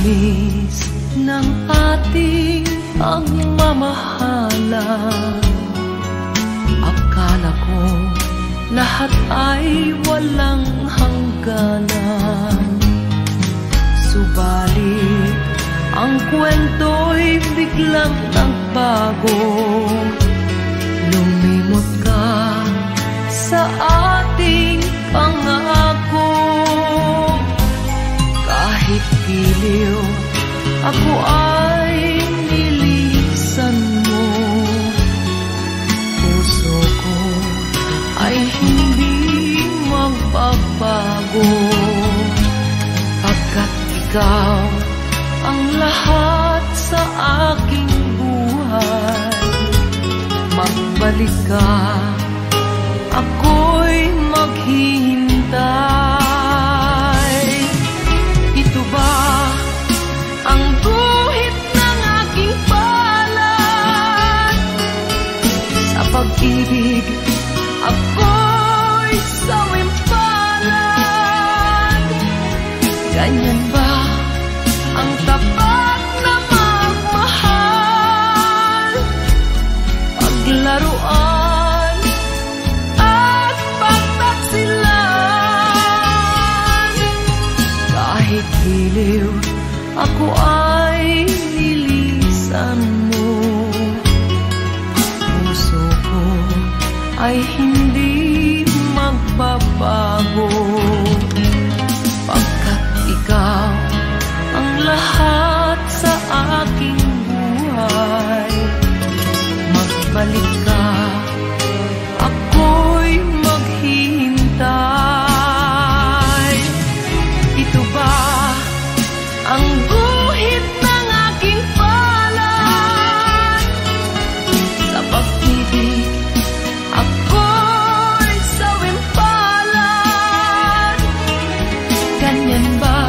tamis ng ating pagmamahalan. Akala ko lahat ay walang hangganan. Subalit ang kwento'y biglang nagbago. Lumimot ka sa ating pangako. Kahit giliw, ako ay nilisan mo. Puso ko ay hindi magbabago. Pagkat ikaw ang lahat sa aking buhay. Magbalik ka, ako'y maghihintay. Ito ba ang guhit ng aking palad? Sa pag-ibig, ako'y sawimpalad. Ganyan ba ang tapat na magmahal? Paglaruan at pagtaksilan. Kahit giliw, ako ay nilisan mo. Puso ko ay hindi magbabago. Pagkat ikaw ang lahat sa aking buhay. Magbalik ka, ako'y maghihintay. Ito ba ang guhit ng aking palad? Sa pag-ibig, ako'y sawimpalad. Ganyan ba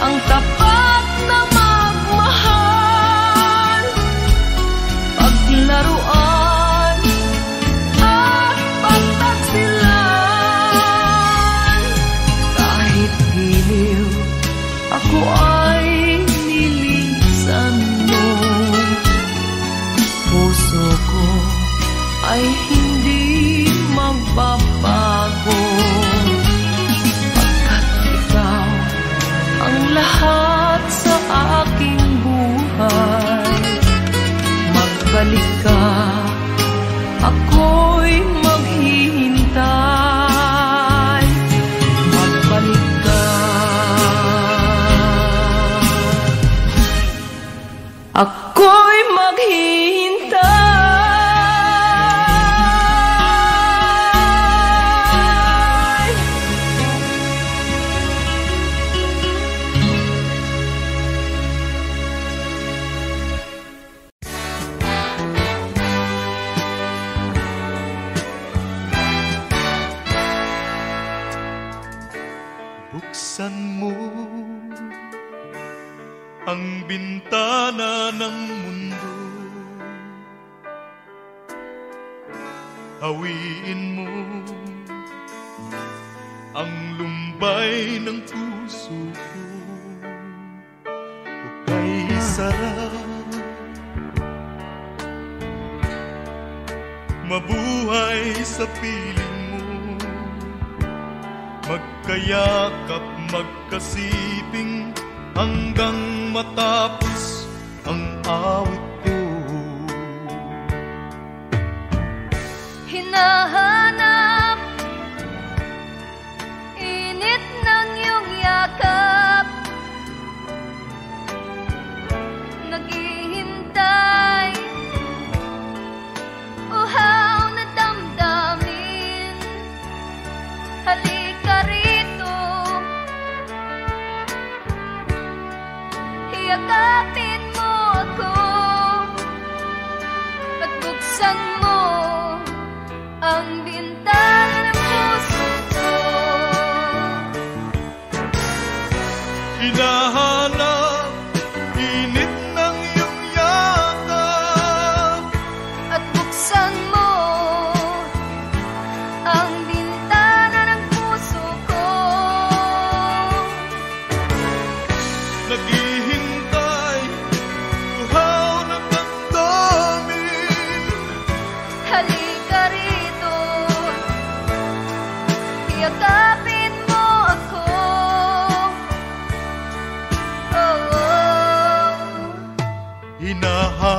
ang tapat na magmahal? Paglaruan at pagtaksilan. Kahit giliw, ako ay nilisan mo. Puso ko ay hindi magbabago. Pagkat ikaw ang lahat sa aking buhay. Magbalik ka, ako'y maghihintay. Magbalik ka, ako'y maghihintay. Buksan mo ang bintana ng mundo. Hawiin mo ang lumbay ng puso ko. Hukay sarap, mabuhay sa piling mo. Magkayakap, magkasiping hanggang matapos ang awit ko. Hinahanap init ng iyong yakap. Naghihintay uhaw na damdamin. Halika rito, yakapin mo ako at buksan mo ang bintana ng puso ko. Hinahanap init ng iyong yakap at buksan mo ang bintana ng puso ko. Nag-iintay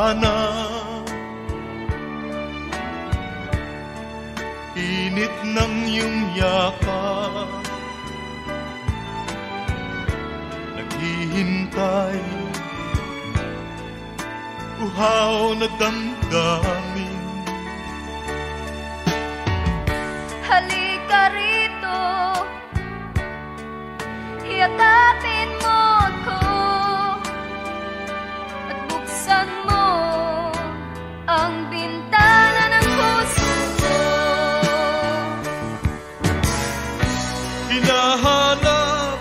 hinahanap. Init ng iyong yakap, naghihintay, uhaw na damdamin. Halika rito, yakapin mo ako, at buksan mo ang bintana ng puso ko. Hinahanap,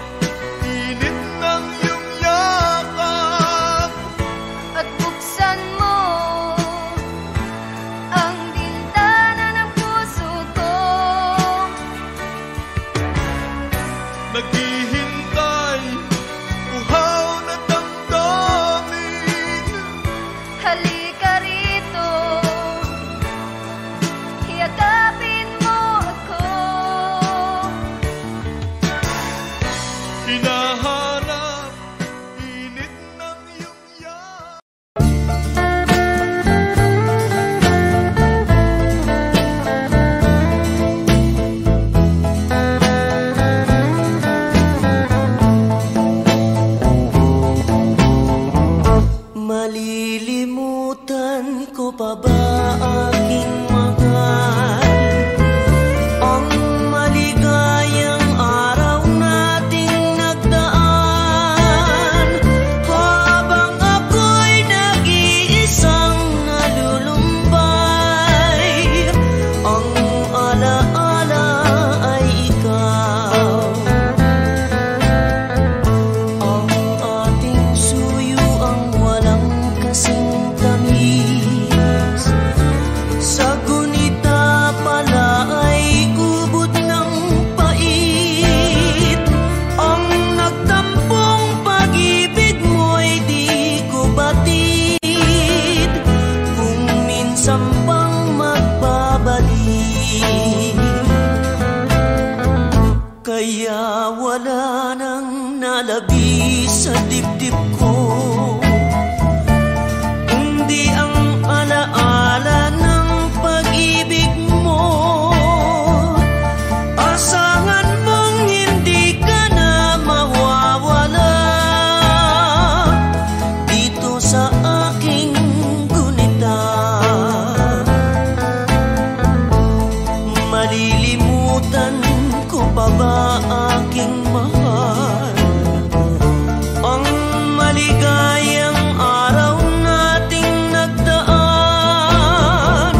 init ng iyong yakap, At buksan mo ang bintana ng puso ko. naghihintay, uhaw na damdamin. Halika rito, yakapin mo ako, Hinahanap, init ng iyong yakap. Malilimutan ko pa ba aking mahal ang maligayang araw nating nagdaan, habang ako'y nag-iisang nalulumbay. Ang alaala ay ikaw, ang ating suyo ang walang kasing tamis. Sa gunita pala ay ubod ng pait. Ang nagtampong pag-ibig mo'y di ko batid, kung minsan pang magbabalik. Kaya wala nang nalabi sa dibdib ko, hindi ang alaala ng pag-ibig mo. Asahan mong hindi ka na mawawala dito sa aking gunita. Malilimutan ko pa ba aking mahal ang maligayang araw nating nagdaan,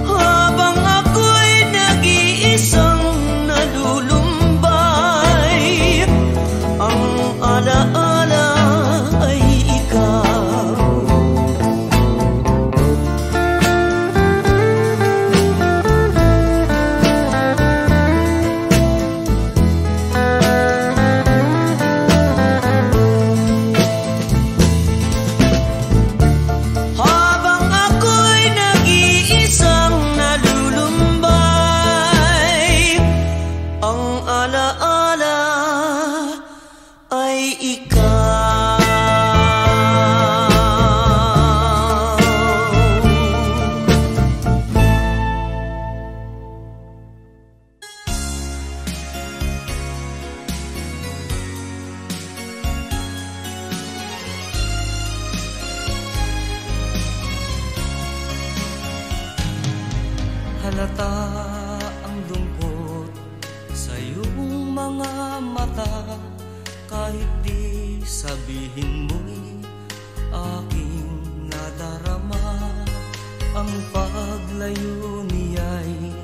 habang ako'y nag-iisang nalulumbay. Ang alaala ay ikaw. Habang ako'y nag-iisang nalulumbay, ang alaala ay ikaw. Halata ang lungkot sa iyong mga mata, kahit di sabihin mo'y aking nadarama. Ang paglayo niya'y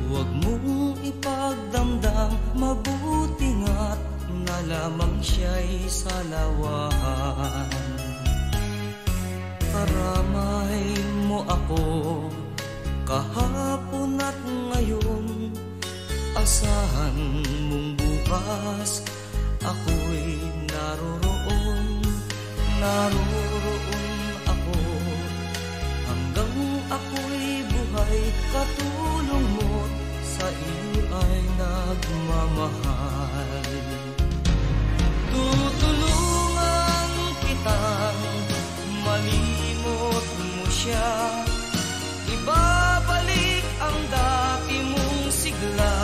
huwag mong ipagdamdam, mabuti nga't na lamang siya'y salawahan. Karamay mo ako kahapon at ngayon, asahan mong bukas ako'y naroroon. Naroroon ako hanggang ako'y buhay, katulong mo't sa iyo ay nagmamahal. Tutulungan kitang malimot siya, ibabalik ang dati mong sigla.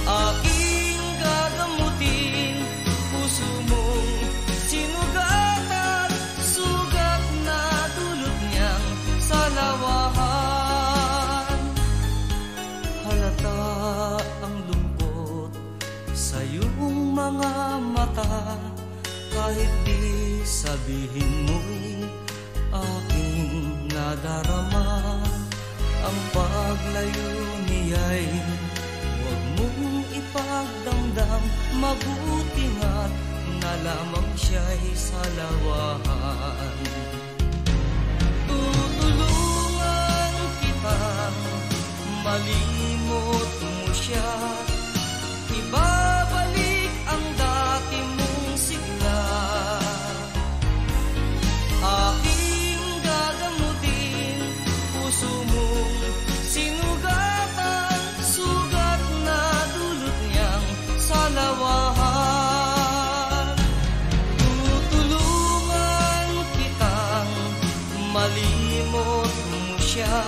Aking gagamutin, puso mong sinugatan, sugat na dulot niyang salawahan. Halata ang lungkot sa iyong mga mata, kahit di sabihin mo'y aking nadarama. Ang paglayo niya'y huwag mong ipagdamdam, mabuti nga't na lamang siya'y salawahan. Tutulungan kitang malimot mo siya, ibabalik ang dati mong sigla. Aking gagamutin, puso mong sinugatan, sugat na dulot niyang salawahan. Tutulungan kitang malimot mo siya,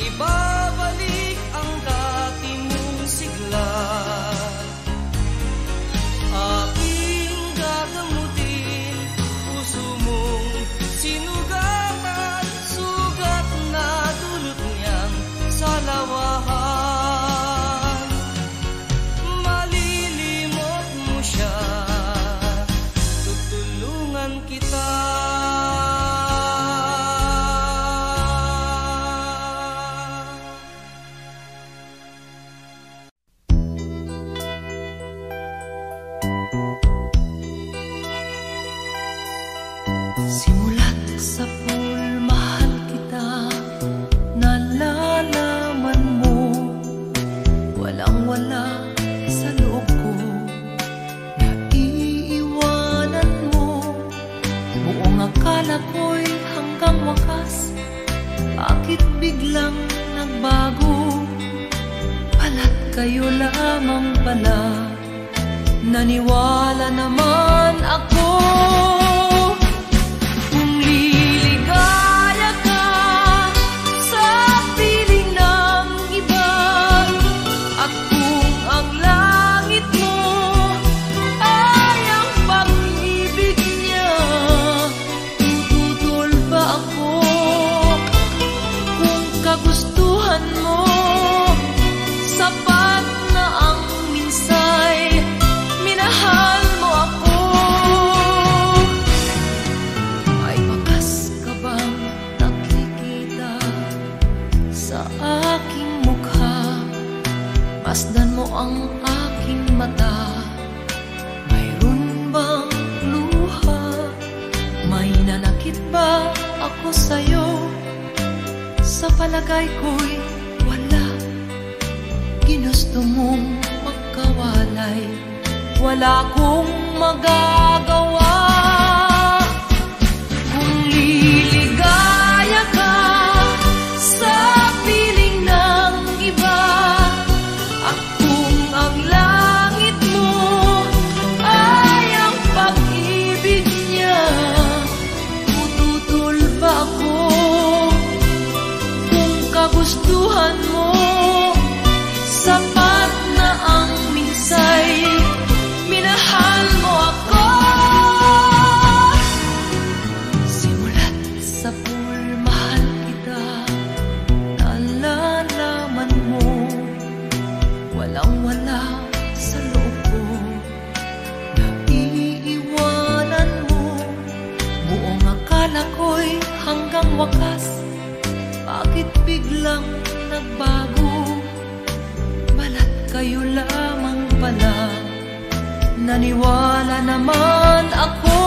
ibabalik ang dati mong sigla. Aking gagamutin, puso mong sinugatan, sugat na dulot niyang salawahan. Malilimot mo siya, tutulungan kita. Simulat sa pool, mahal kita, nalalaman mo, walang-wala sa loob ko, naiiwanan mo. Buong akala ko'y hanggang wakas, bakit biglang nagbago? Pala't kayo lamang pala, naniwala naman ako. Masdan mo ang aking mata, mayroon bang luha? May nanakit ba ako sa'yo? Sa palagay ko'y wala. Ginusto mong magkawalay, wala kong magagawa. Kung liligaya ka sa piling ng iba, at kung ang langit mo ay ang pag-ibig niya, tututol ba ako? Kung kagustuhan mo, sapat na ang minsay, minahal mo ako. Simulat sa pool, mahal kita, nalalaman mo, walang-wala sa loob ko, naiiwanan mo. Buong akala ko'y hanggang wakas, bakit biglang nagbago? Balat kayo lamang pala, naniwala naman ako.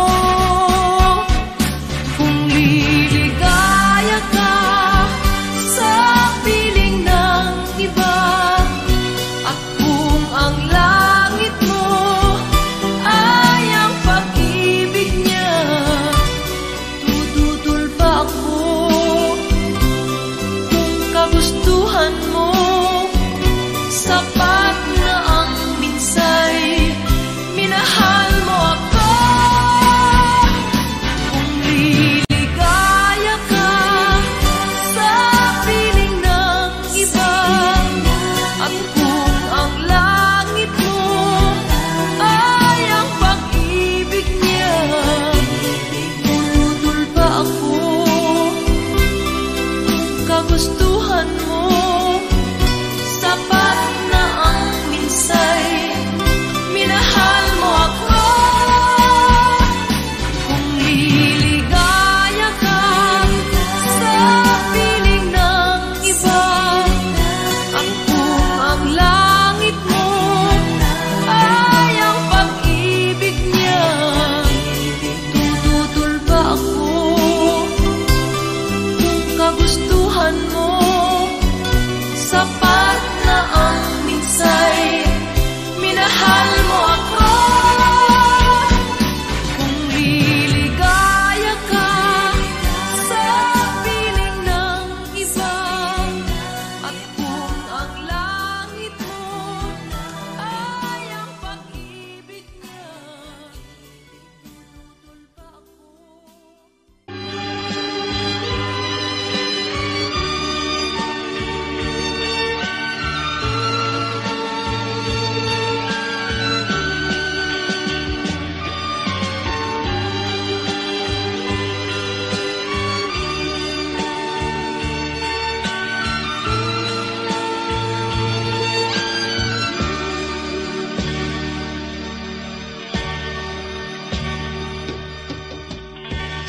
Kung liligaya ka sa piling ng iba, at kung ang langit mo ay ang pag-ibig niya, tututol ba ako? Kung kagustuhan mo, sapat na ang minsay, minahal mo ako. kagustuhan mo. Sapat na ang minsay, minahal mo ako. Kung liligaya ka sa piling ng iba, ang kung ang langit mo ay ang pag-ibig niya, tututol ba ako kung kagustuhan mo? Sapat na ang minsay, minahal mo ako. Kung liligaya ka sa piling ng iba, at kung ang langit mo ay ang pag-ibig niya, tututol ba ako?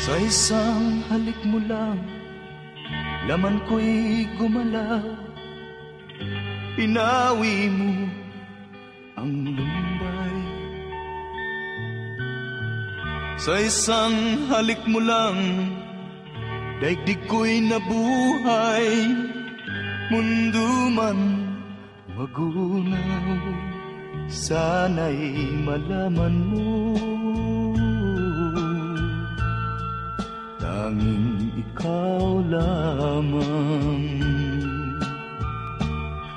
Sa isang halik mo lang, laman ko'y gumalaw. Pinawi mo ang lumbay. Sa isang halik mo lang, daigdig ko'y nabuhay. Mundo man magunaw, sana'y malaman mo. Tanging ikaw lamang.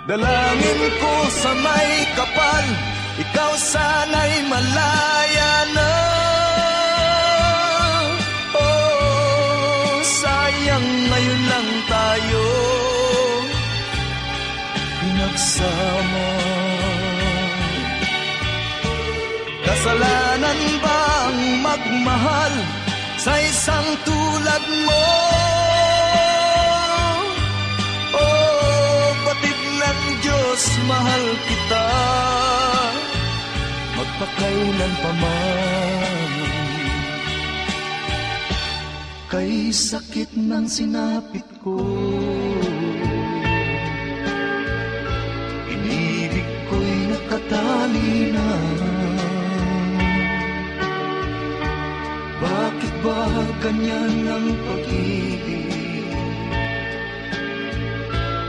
Dalangin ko sa may kapal, ikaw sana'y malaya na. Oh, sayang ngayon lang tayo pinagsama. Kasalanan ba ang magmahal sa isang tulad mo? Oh, batid ng Diyos, mahal kita, magpakailan pa man. Kay sakit ng sinapit ko, inibig ko'y nakatali na. Bakit ba ganyan ang pag-ibig?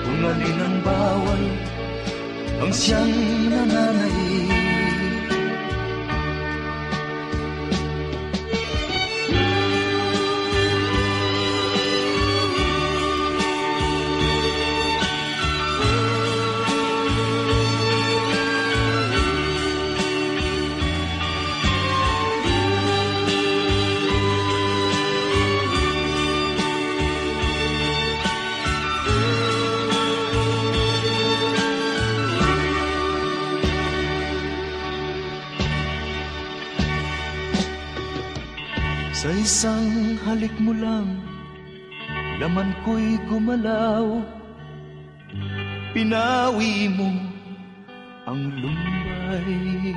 Kung alin ang bawal, ang siyang nananaig. Sa isang halik mo lang, laman ko'y gumalaw. Pinawi mo ang lumbay.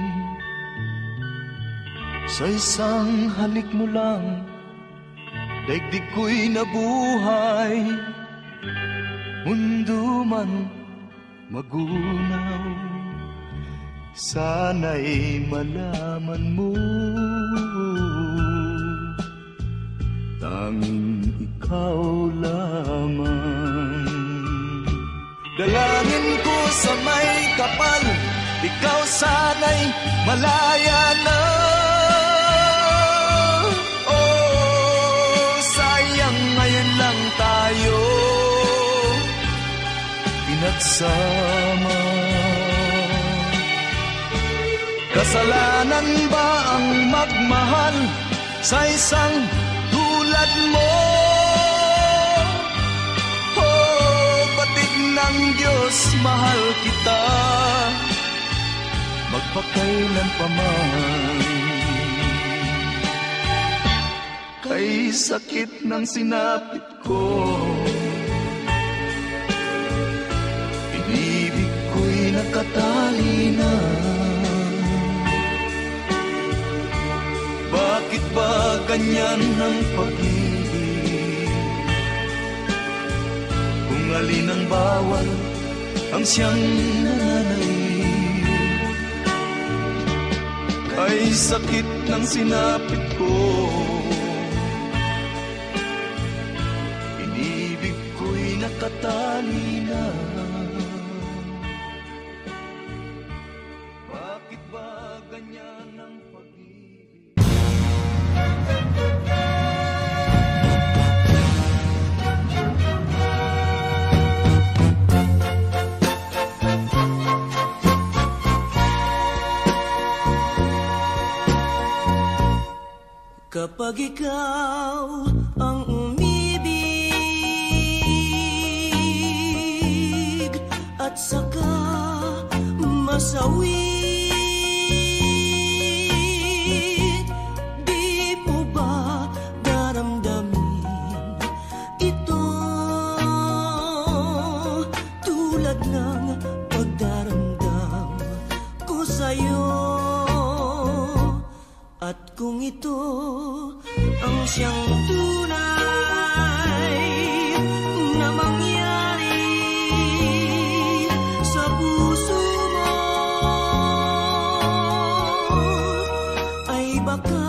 Sa isang halik mo lang, daigdig ko'y nabuhay. Mundo man magunaw, sana'y malaman mo. Tanging ikaw lamang. Dalangin ko sa may kapal, ikaw sana'y malaya na. Oh, sayang ngayon lang tayo pinagsama. Kasalanan ba ang magmahal sa isang tulad mo? Oh, batig ng Diyos, mahal kita, magpakailan pa man. Kay sakit ng sinapit ko, nakatali na. Bakit ba ganyan ang pag-ibig? Kung alin ang bawal ang siyang nananaig, kay sakit ng sinapit ko, inibig ko'y nakatali na. Bakit ba ganyan ang pag-ibig? Kapag ikaw ang umibig at saka masawi, di mo ba daramdamin ito tulad ng pagdaramdam ko sa'yo? At kung ito ang siyang tunay na mangyari sa puso mo, ay baka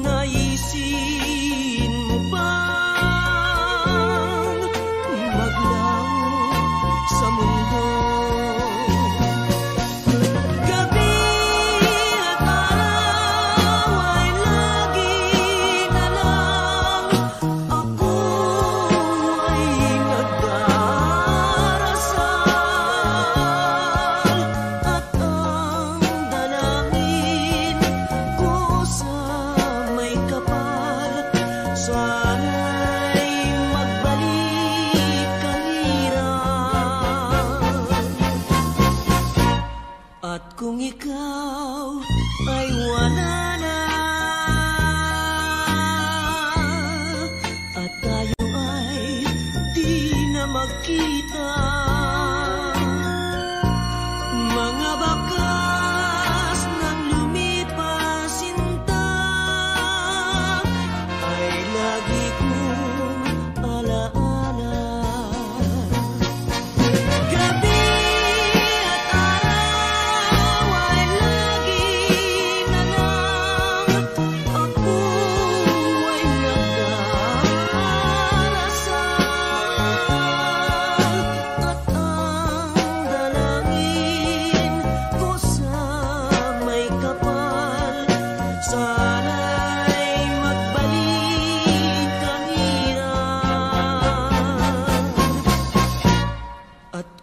naisin mo bang maglaho sa mundo? Kung ikaw ay wala na at tayo ay di na magkita, mga bakas ng lumipas sinta ay lagi kong alaala. Gabi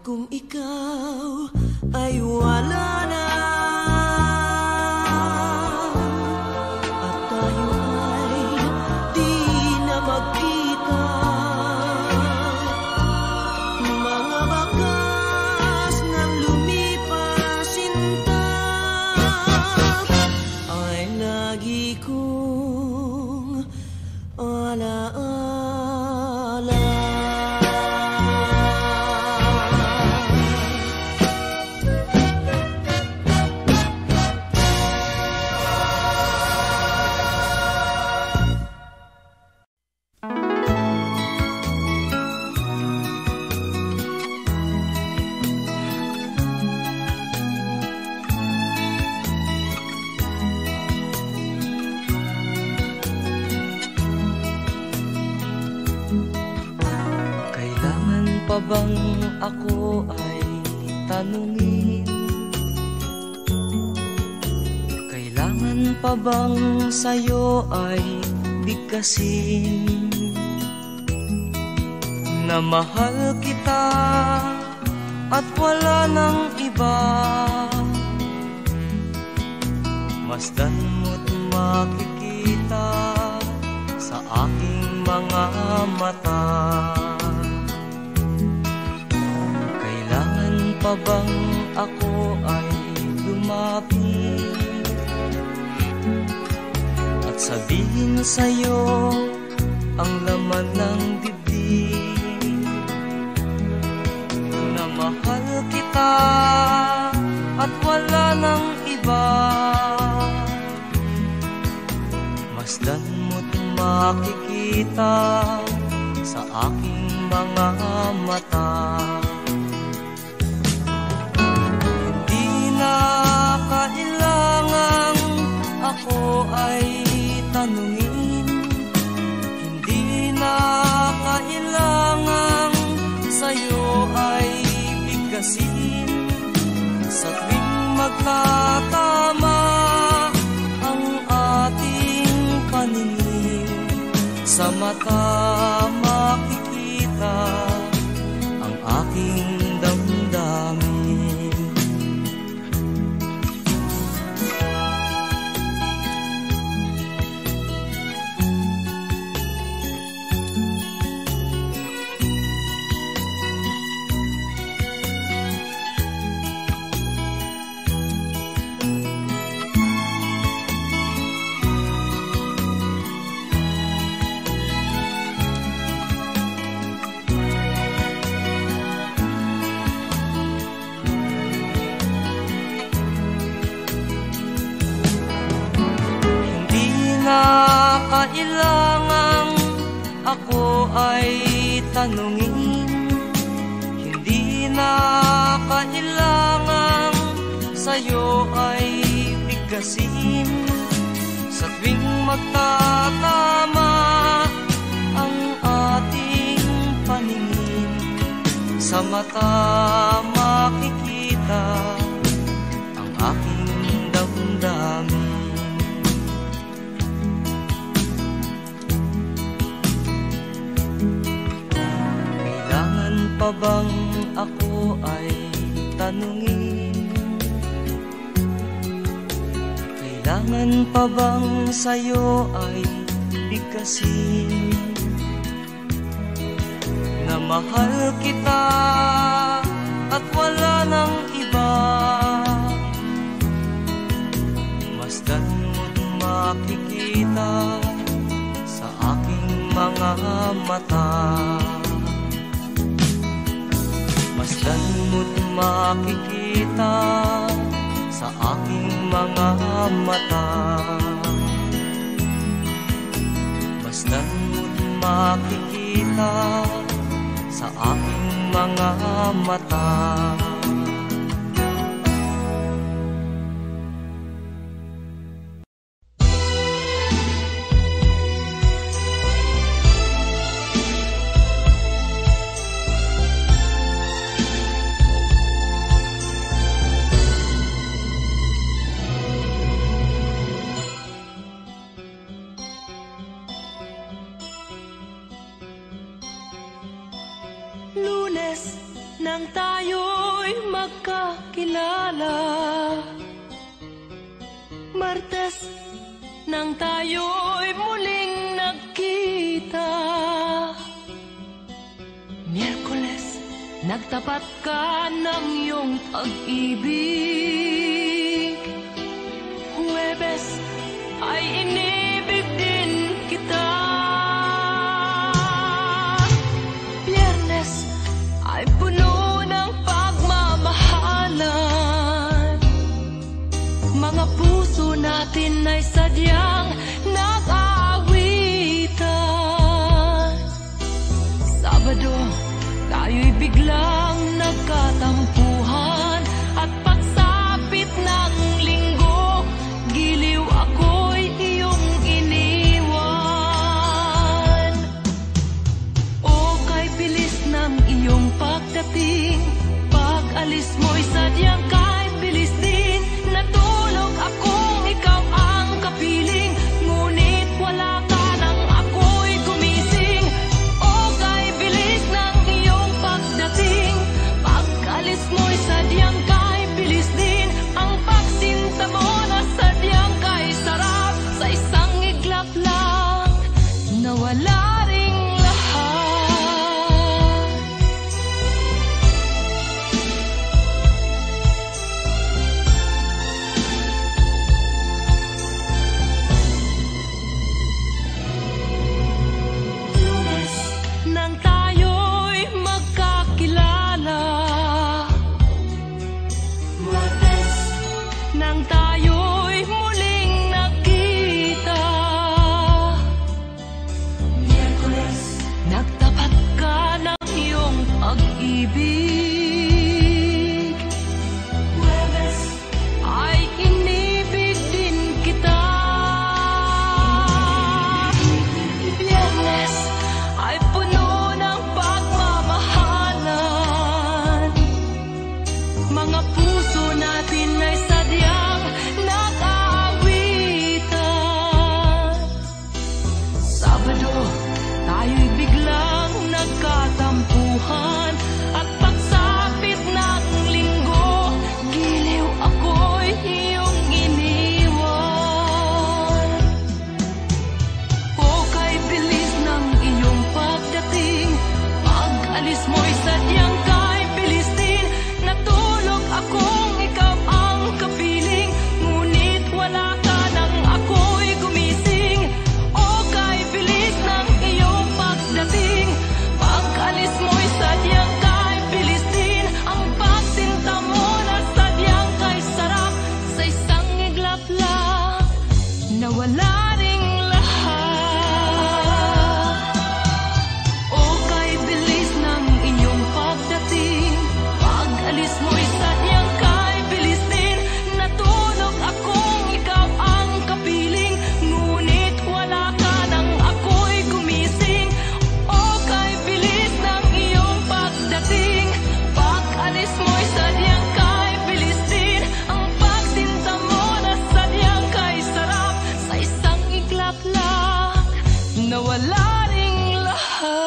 kung ikaw ay wala na at tayo ay di na magkita, mga bakas ng lumipas sinta ay lagi kong alaala. Pa bang ako ay tanungin? Kailangan pa bang sa'yo ay bigkasin na mahal kita at wala nang iba? Masdan mo't makikita sa aking mga mata. Pa bang ako ay lumapit at sabihin sa'yo ang laman ng dibdib na mahal kita iba. Masdan mo't makikita sa aking mga mata. Hindi na kailangang ako ay tanungin, hindi na kailangang sa'yo ay bigkasin. Sa tuwing magkatama ang ating paningin, sa mata makikita ang aking damdamin. Kailangang ako ay tanungin, hindi na kailangang sa'yo ay bigkasin. Sa tuwing magtatama ang ating paningin, sa mata makikita ang aking damdamin. Pa bang ako ay tanungin? Kailangan pa bang sa'yo ay bigkasin? Na mahal kita at wala nang iba. Masdan mo't makikita sa aking mga mata. Masdan mo't makikita sa aking mga mata. Masdan mo't makikita sa aking mga mata. Lunes nang tayo'y magkakilala, Martes nang tayo'y muling nagkita, Miyerkules nagtapat ka ng iyong pag-ibig, Huwebes ay inibig din kita, ay puno ng pagmamahalan. Mga puso natin ay sadyang nag-aawitan. Sabado, tayo'y biglang nagkatampuhan. At pagsapit ng linggo, giliw ako'y iyong iniwan. O kay bilis ng iyong pagdating, pag-alis mo'y sadyang kay bilis din. Natulog akong ikaw ang kapiling, ngunit wala ka nang ako'y gumising. O kay bilis ng iyong pagdating, nawala ring lahat.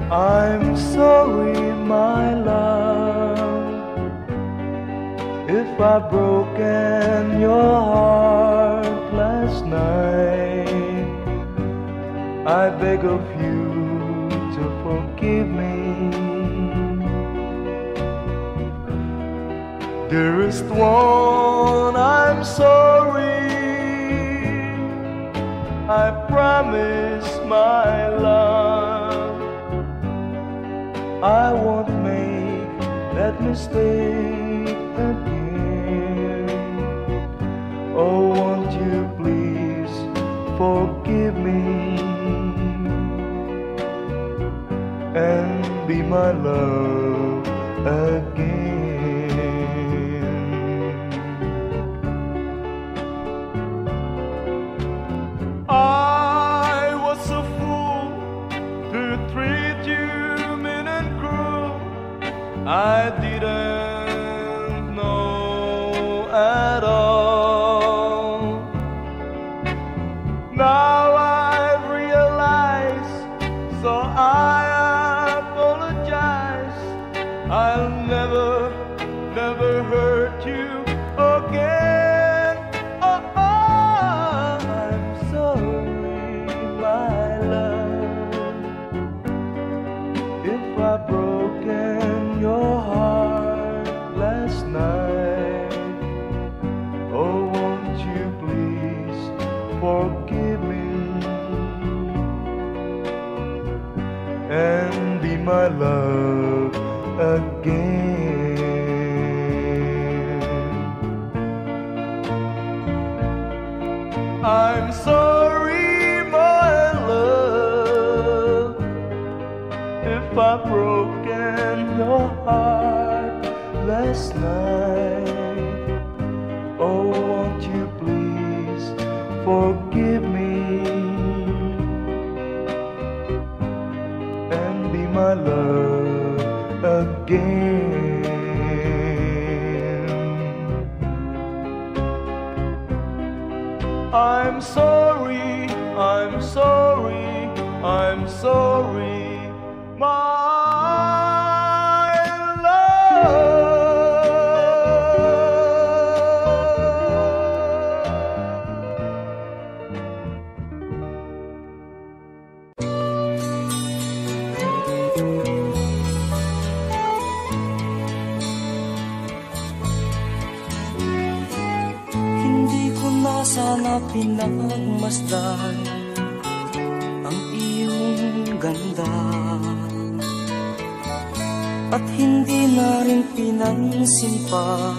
I'm sorry, my love, if I've broken your heart last night. I beg of you to forgive me. Dearest one, I'm sorry. I promise, my love, I won't make that mistake again. Oh, won't you please forgive me and be my love again. I was a fool to treat you mean and cruel. I didn't know at all. Now I realize, so I apologize. I'll never, never hurt you again. Oh, I'm sorry, my love, if I've broken your heart last night. Oh, won't you please forgive me and be my love again. I'm sorry, my love, if I've broken your heart last night. Oh, won't you please forgive me and be my love again. I'm sorry, I'm sorry, I'm sorry, my love. Hindi ko na sana pinagmasdan ang iyong ganda, at hindi na rin pinansin pa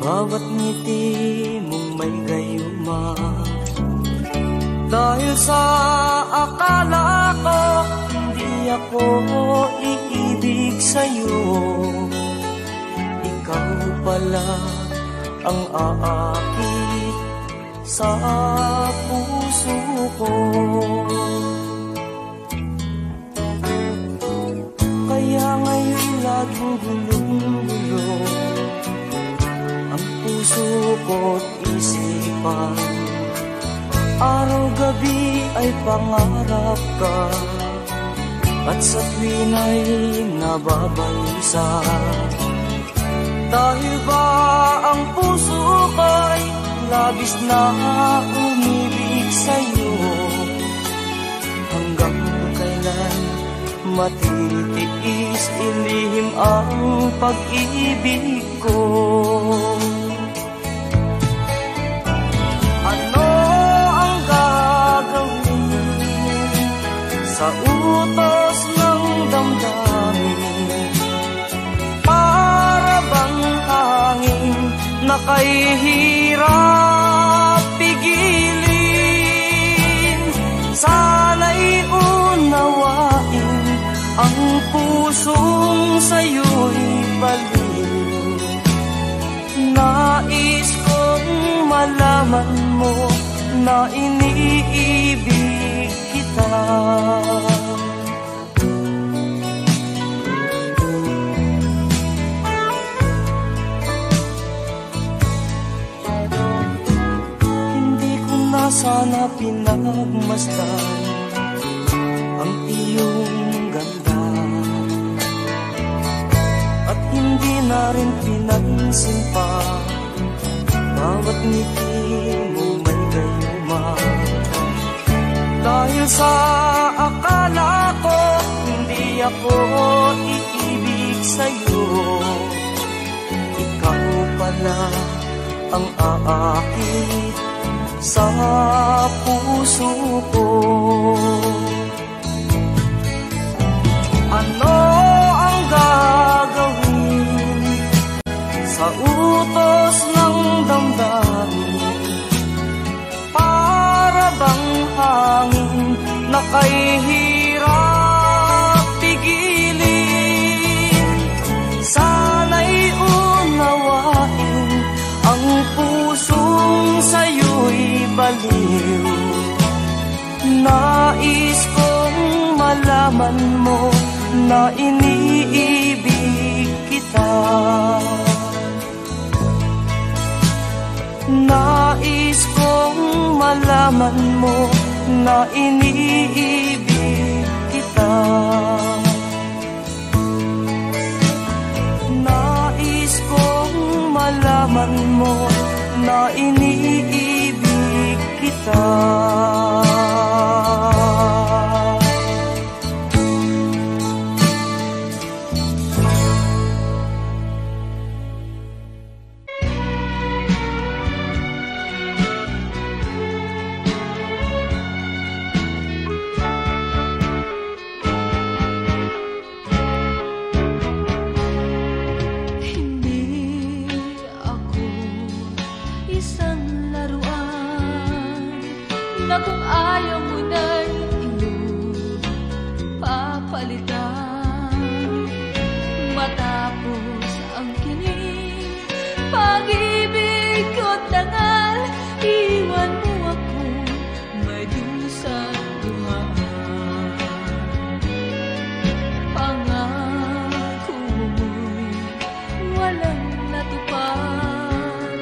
bawat ngiti mong may gayuma. Dahil sa akala ko hindi ako iibig sa'yo, ikaw pala ang aakit sa puso ko. Kaya ngayon laging gulong-gulo ang puso ko't isipan. Araw-gabi ay pangarap ka, at sa tuwin ay nababalisa. Dahil ba ang puso ko'y labis na umibig sa'yo? Hanggang kailan matitiis ilihim ang pag-ibig ko? Ano ang gagawin sa utos ng damdamin? Para bang hangin na kahihirap pigilin? Sana'y unawain pusong sa'yo'y baliw. Nais kong malaman mo na iniibig kita. Sana pinagmasdan ang iyong ganda, at hindi na rin pinansin pa bawat ngiti mo may gayuma. Dahil sa akala ko hindi ako iibig sa'yo, ikaw pala ang aakit sa puso ko. Ano ang gagawin sa utos ng damdamin? Para bang hangin na kay hirap pigilin? Sana'y unawain ang pusong sa'yo'y baliw. Nais kong malaman mo na iniibig kita. Nais kong malaman mo na iniibig kita. Nais kong malaman mo na iniibig kita. Na kung ayaw mo na'y iyong papalitan, matapos ang kinig, pag-ibig ko't dangal, iwan mo ako may dusang duhaan. Pangako mo'y walang natupad,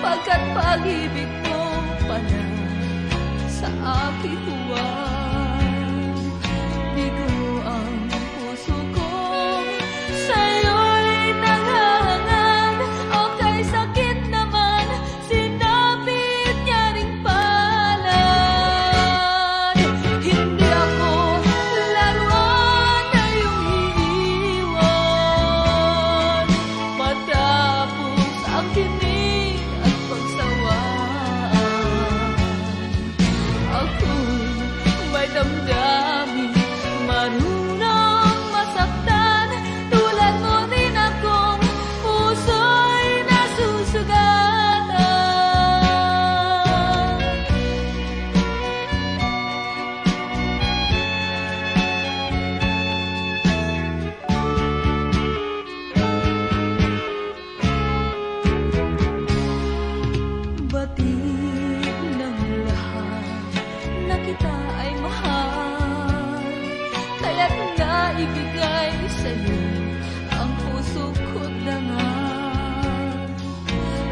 pagkat pag-ibig mo pala sa aking huwag. Bigo ang puso ko, sa'yo'y naghahangad. O kay sakit naman, sinapit niya ring palad. Hindi ako laruan na iyong iiwan, matapos ang kinig at pagsawaan. Ako'y may damdamin, marunong masaktan, tulad mo din akong puso'y nasusugatan. Batid ng lahat na kita ay mahal, kaya't naibigay sa'yo ang puso ko't dangal.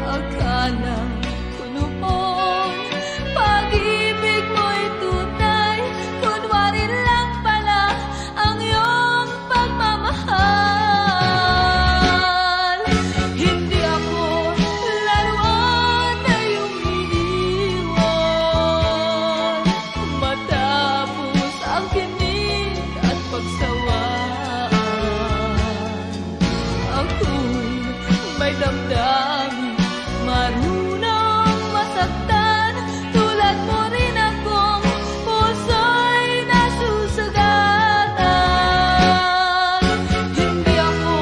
Akala ko noon pag-ibig mo'y tunay, kunwari lang pala ang iyong pagmamahal. Hindi ako laruan na iyong iniwan, matapos ang kinig at pagsawaan. Ako'y may damdamin, marunong masaktan, tulad mo rin akong puso'y nasusugatan. Hindi ako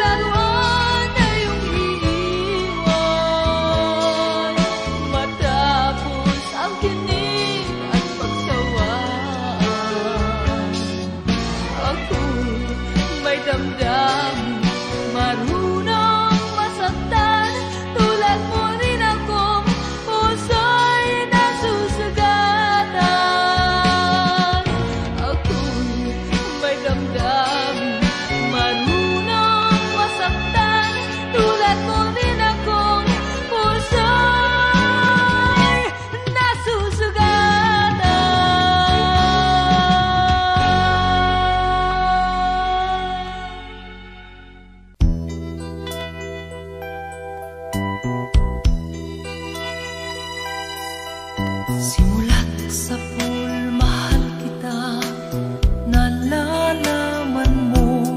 laruan na iyong iiwan, matapos ang kinig at pagsawaan. damdamin. Marunong masaktan, tulad mo rin akong puso'y nasusugatan. Simula't sa pool, mahal kita, nalalaman mo,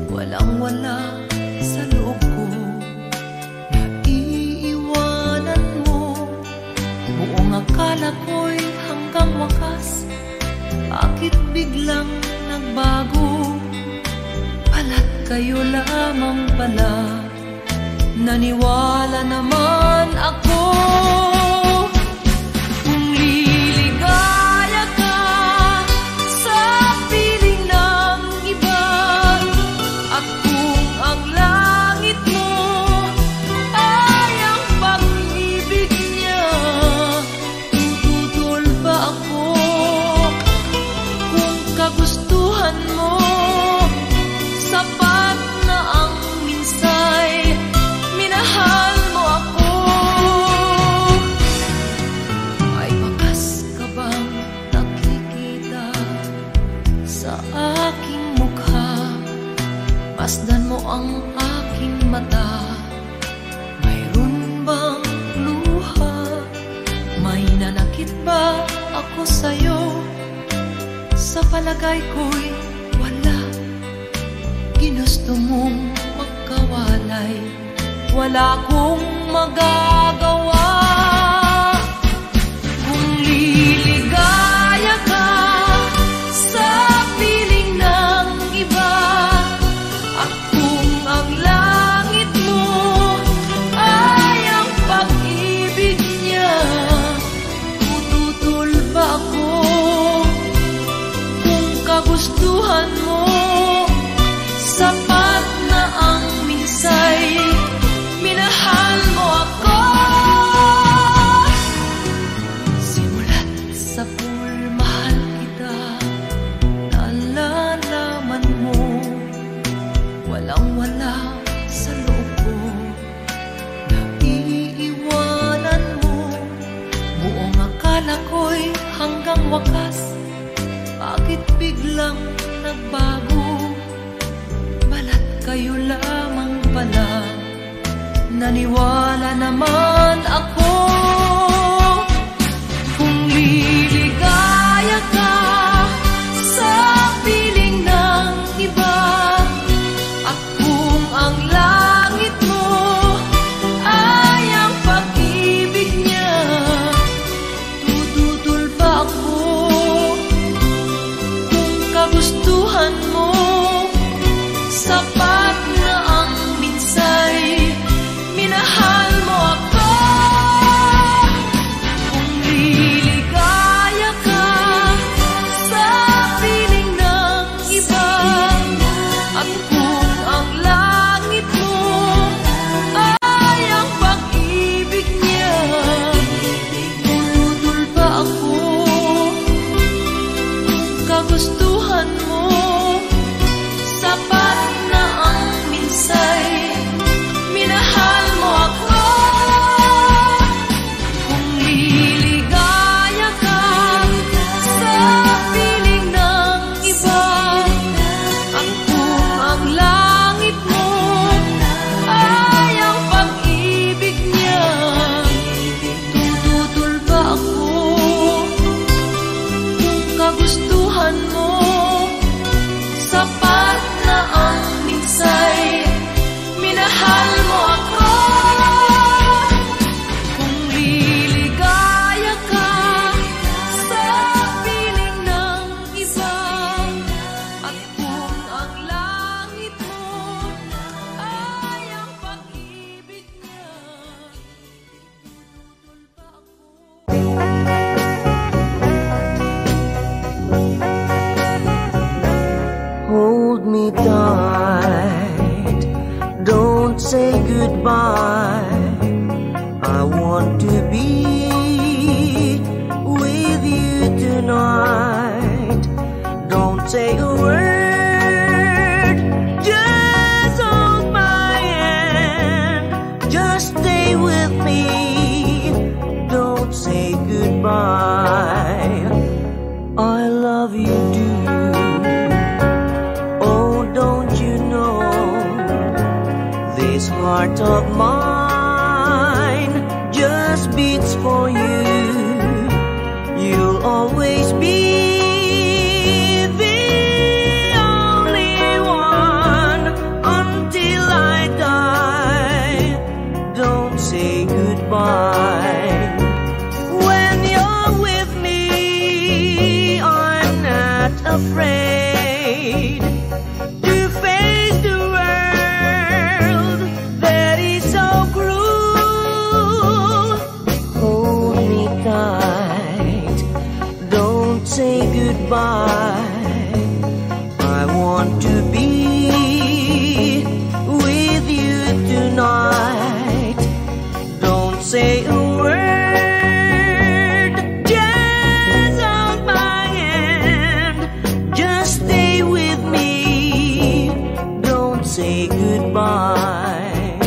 walang-wala sa loob ko, naiiwanan mo. Buong akala ko'y hanggang wakas, bakit biglang nagbago? Pala't kayo lamang pala, naniwala naman ako. Kung liligaya ka sa piling ng iba, at kung ang langit mo ay ang pag-ibig niya, tututol ba ako? Kung kagustuhan mo, sapat na ang minsay, minahal mo ako. May bakas ka bang nakikita sa aking mukha? Masdan mo ang aking mata, mayroon bang luha? May nanakit ba ako sa'yo? Sa palagay ko'y wala. Ginusto mong magkawalay, wala akong magagawa. Kung liligaya ka sa piling ng iba, at kung ang langit mo ay ang pag-ibig niya, tututol ba ako? Kung kagustuhan mo, sapat na ang minsay, minahal mo ako. Simulat sa pool, mahal kita, nalalaman mo, walang-wala sa loob ko, naiiwanan mo. Buong akala ko'y hanggang wakas, bakit biglang nagbago? Balat kayo lamang pala, naniwala naman ako. Kung liligaya ka sa piling ng iba, at kung ang langit mo ay ang pag-ibig niya, tututol ba ako? Kung kagustuhan mo, sapat na ang minsay, minahal mo ako. Kung liligaya ka sa piling ng iba, at kung ang langit mo ay ang pag-ibig niya, tututol ba ako? Kung kagustuhan mo, sapat na ang minsay, minahal mo ako. Kung liligaya ka sa piling ng iba, at kung ang langit mo ay ang pag-ibig niya, tututol ba ako? Kung kagustuhan mo, sapat na ang minsay, minahal mo ako. Kung liligaya ka sa piling ng iba, at kung ang langit mo ay ang pag-ibig niya, tututol ba ako? Hold me tight, don't say goodbye. I want to be with you tonight. Don't don't say a word. Just hold my hand. Just stay with me. Don't say goodbye. I love you, do. Oh, don't you know this heart of mine just beats for you. You'll always be the only one until I die. Don't say goodbye. When you're with me, I'm not afraid to face the world that is so cruel. Hold me tight, don't say goodbye. I want to be with you tonight. Don't say a word, just hold my hand. Just stay with me, don't say goodbye.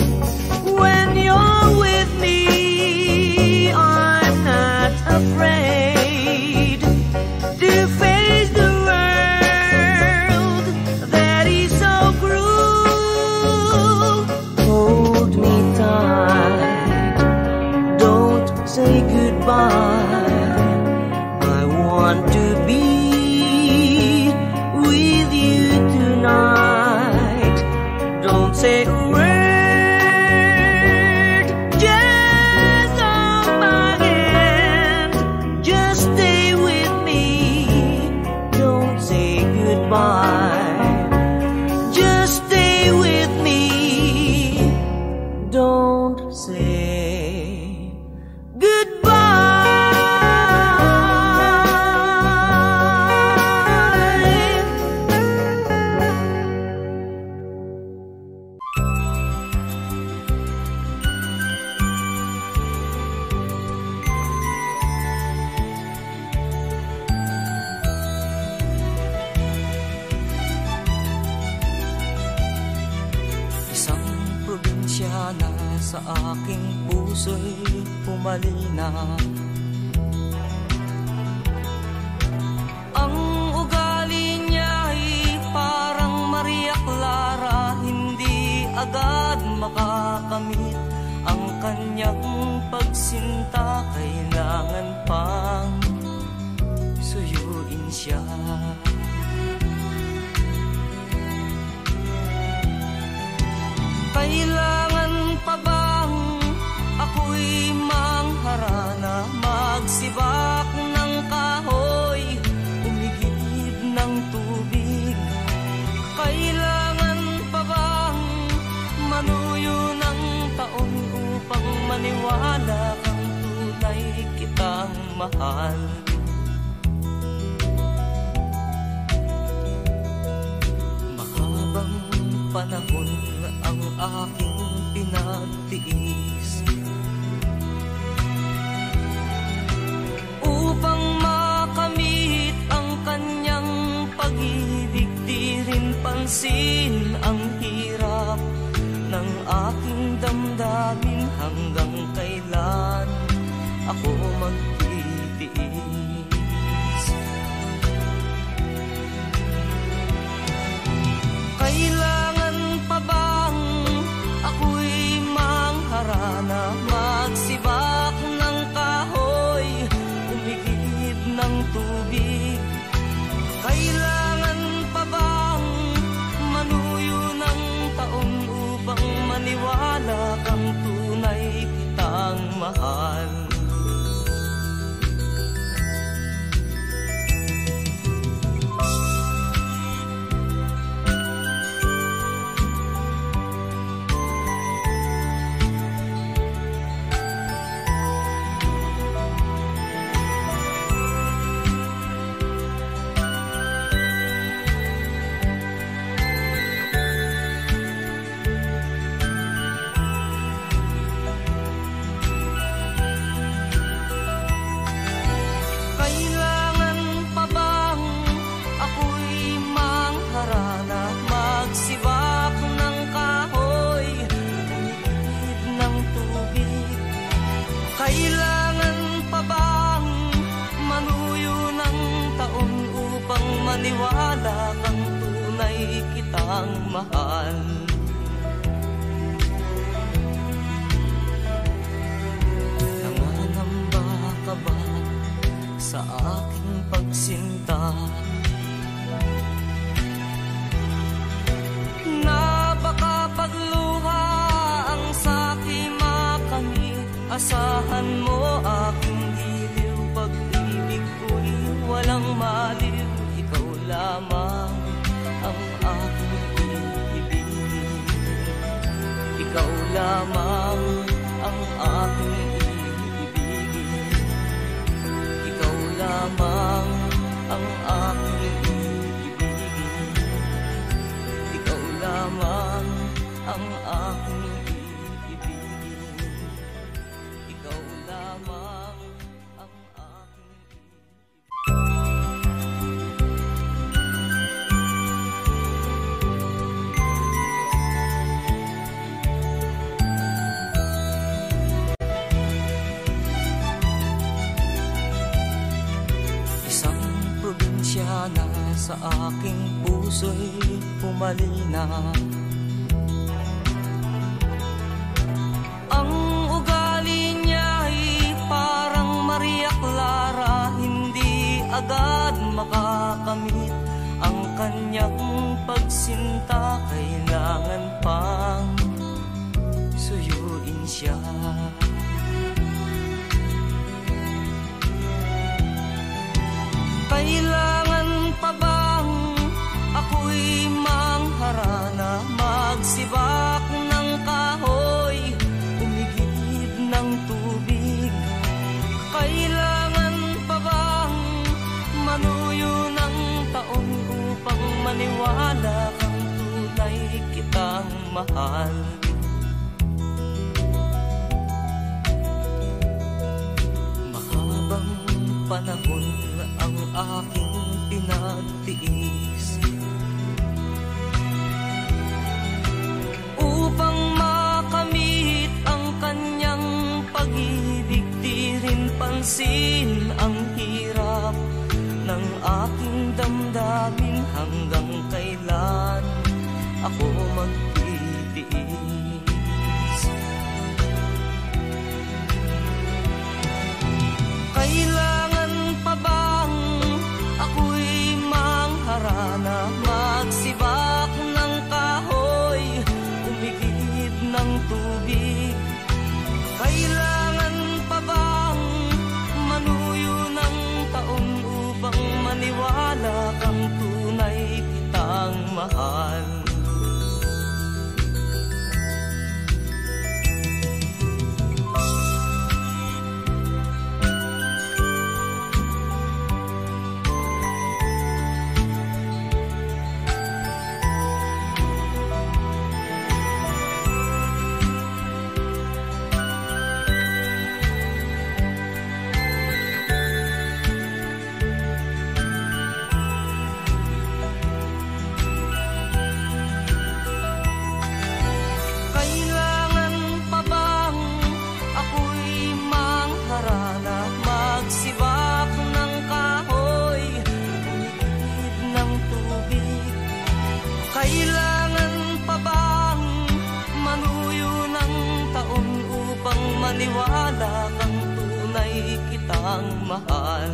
When you're with me, I'm not afraid to face the world that is so cruel. Hold me tight, don't say goodbye. I want to be with you tonight. Don't say a word, just hold my hand. Just stay with me, don't say goodbye. Just stay with me, don't say goodbye. Isang probinsya na sa aking puso'y pumalina. Ang ugali niya'y parang Maria Clara, hindi agad makakamit ang kanyang pagsinta. Kailangan pang suyuin siya. Kailangan pa bang ako'y mangharana, magsibak ng kahoy, umigib ng tubig? Kailangan pa bang manuyo ng taon upang maniwala kang tunay kitang mahal? Mahabang panahon ang aking pinagtiis upang makamit ang kanyang pag-ibig. Di rin pansin ang hirap ng aking damdamin. Hanggang kailan ako magtitiis? Kailangan pa bang ako'y mangharana, magsibak ng kahoy, umigib ng tubig? Kailangan pa bang manuyo ng taon upang maniwala kang tunay kitang mahal? maniwala kang tunay kitang mahal. Nanganamba ka ba sa aking pagsinta? Na baka pagluha ang sa'king makamit, asahan mo aking giliw, pag-ibig ko'y walang maliw, ikaw lamang ang aking iibigin. Ikaw lamang ang aking iibigin. Ikaw lamang ang aking iibigin. Ikaw lamang ang aking iibigin. Ikaw lamang ang aking isang probinsya na sa aking puso'y pumalina. Ang ugali niya'y parang Maria Clara, hindi agad makakamit ang kanyang pagsinta, kailangan pang suyuin siya. Kailangan pa bang ako'y mangharana, magsibak ng kahoy, umigib ng tubig? Kailangan pa bang manuyo ng taon upang maniwala kang tunay kitang mahal? Mahabang panahon ang aking pinagtiis upang makamit ang kanyang pag-ibig. Di rin pansin ang hirap ng aking damdamin, hanggang kailan ako magtitiis. Kailangan pa bang ako'y mangharana, magsibak ng kahoy, umigib ng tubig? Kailangan pa bang manuyo ng taon upang maniwala kang tunay kitang mahal? Maniwala kang tunay kitang mahal.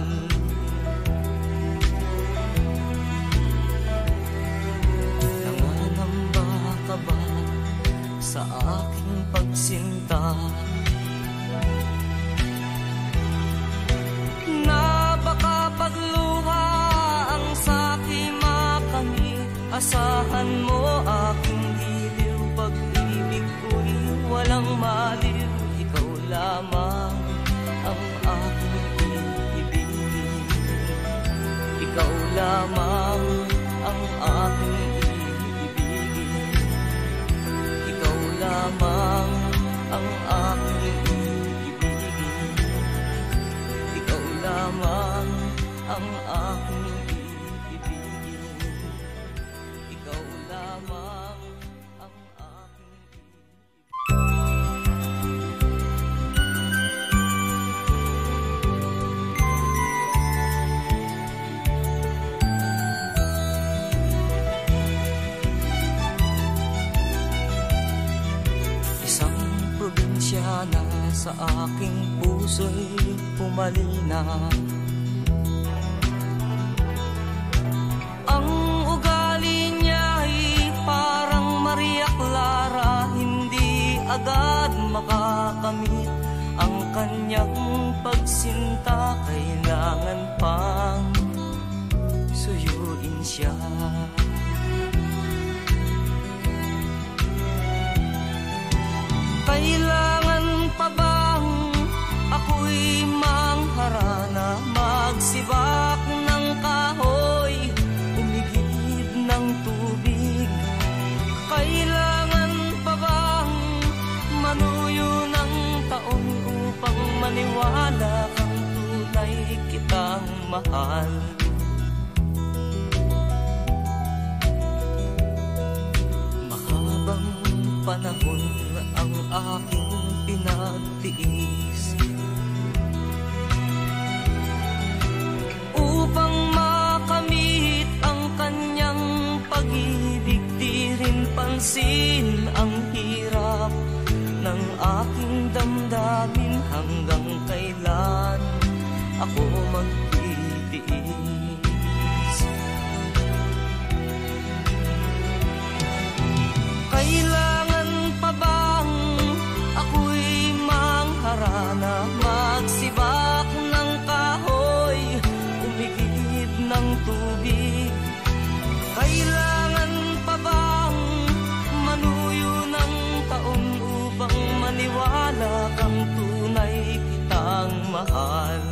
Nanganamba ka ba sa aking pagsinta? Na baka pagluha ang sa'king makamit, asahan mo aking giliw, pag-ibig ko'y walang maliw, ikaw lamang ang aking iibigin. Ikaw lamang ang aking iibigin. Ikaw lamang ang aking iibigin. Ikaw lamang ang aking iibigin. Ikaw lamang ang aking iibigin. sa aking puso'y pumalina. Ang ugali niya'y parang Maria Clara, hindi agad makakamit ang kanyang pagsinta. Kailangan pang suyuin siya. Kailangan pa bang ako'y mangharana, magsibak ng kahoy, umigib ng tubig? Kailangan pa bang manuyo ng taon upang maniwala kang tunay kitang mahal? Mahabang panahon ang aking pinagtiis upang makamit ang kanyang pag-ibig. Di rin pansin ang hirap ng aking damdamin. Hanggang kailan ako magtitiis? Kailangan pa bang ako'y mangharana, magsibak ng kahoy, umigib ng tubig? Kailangan pa bang manuyo ng taon upang maniwala kang tunay kitang mahal?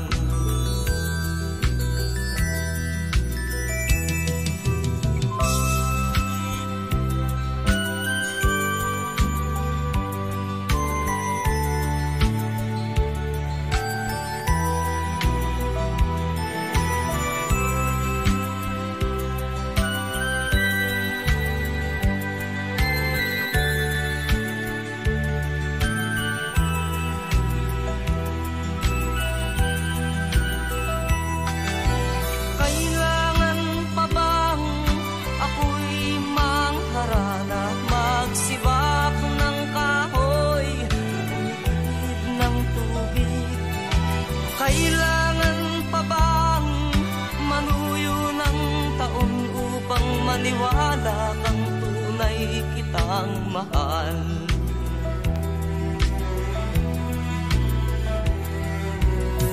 Maniwala kang tunay kitang mahal.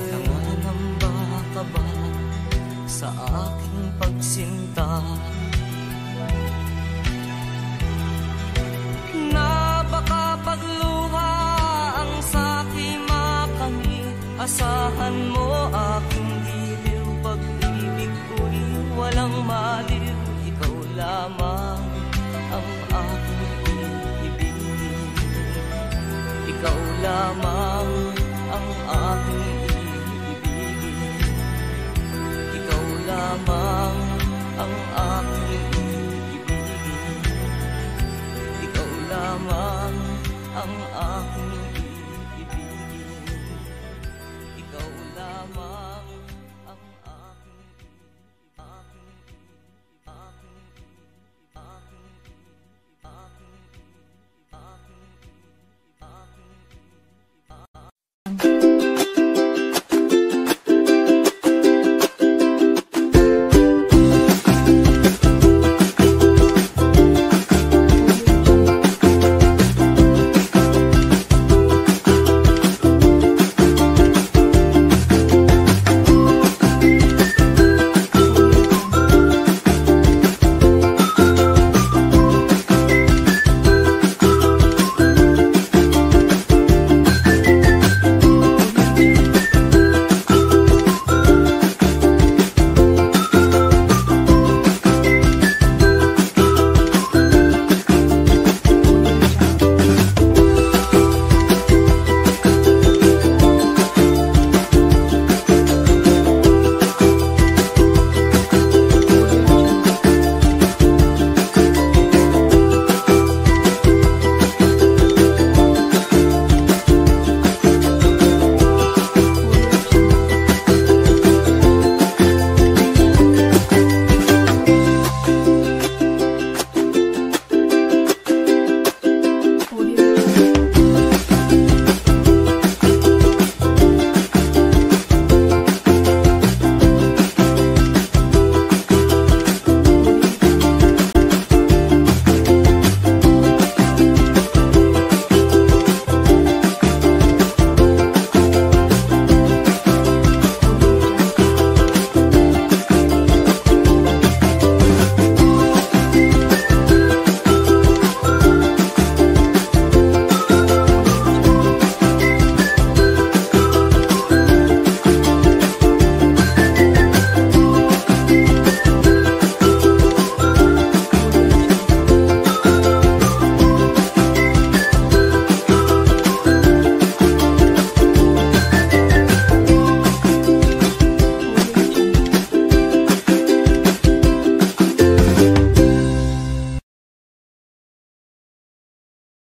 Nanganamba ka ba sa aking pagsinta? Na baka pagluha ang sa'king makamit, asahan mo